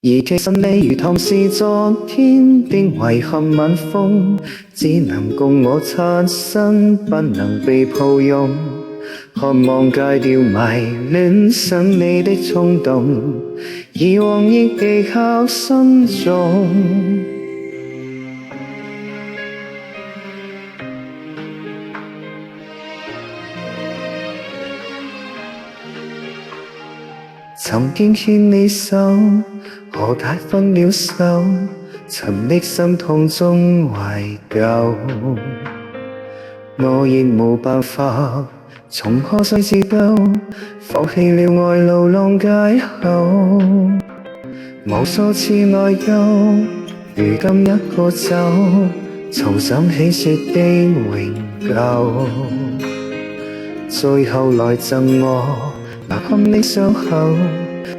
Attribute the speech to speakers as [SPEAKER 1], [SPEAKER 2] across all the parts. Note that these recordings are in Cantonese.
[SPEAKER 1] 而其實你如同是昨天的遺憾晚風，只能共我擦身，不能被抱擁。渴望戒掉迷戀想你的衝動，以往亦記刻心中。曾經牽你手，何解分了手？沉溺心痛中懷舊，我亦無辦法從何須自救，放棄了愛路浪街口，無數次內疚，如今一個走，重想起說的永久，最後來贈我拿堪的傷口，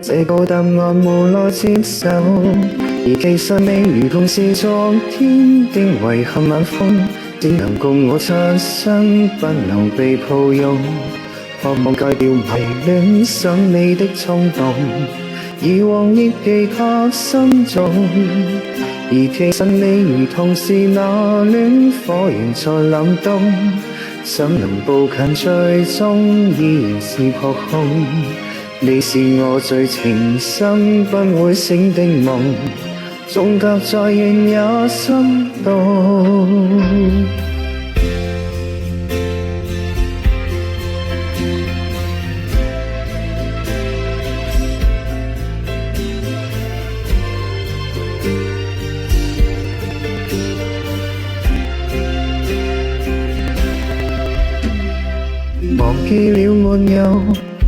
[SPEAKER 1] 這個答案無奈接受。而其實你如同是昨天的遺憾晚風，只能共我擦身，不能被抱擁。渴望戒掉迷戀想你的衝動，以往亦記刻心中。而其實你如同是那戀火仍在冷凍，想能步近最終依然是撲空。你是我最情深不會醒的夢，縱隔在原野心動。忘記了沒有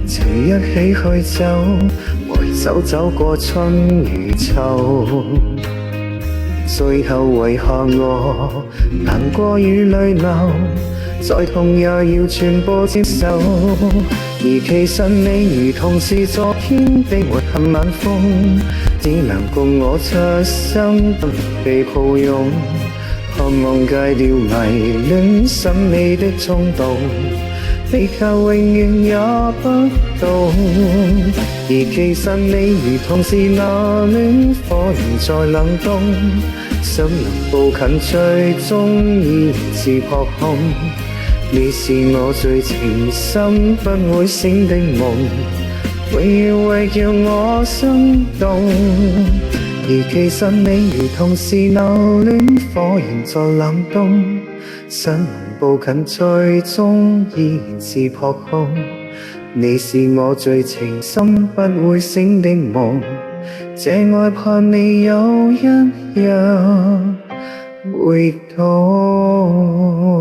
[SPEAKER 1] 情一起去走，攜手走過春與秋，最後遺下我難過與淚流，再痛也要全部接受。而其實你如同是昨天的遺憾晚風，只能共我擦身，不被抱擁。渴望戒掉迷戀想你的衝動，地球永遠也不懂。而其實你如同是那戀火仍在冷凍，想能步近最終依然是撲空。你是我最情深不會醒的夢，永遠會叫我心動。而其實你如同是那戀火仍在冷凍，想能步近最終依然是撲空。你是我最情深不會醒的夢，這愛怕你有一日會懂。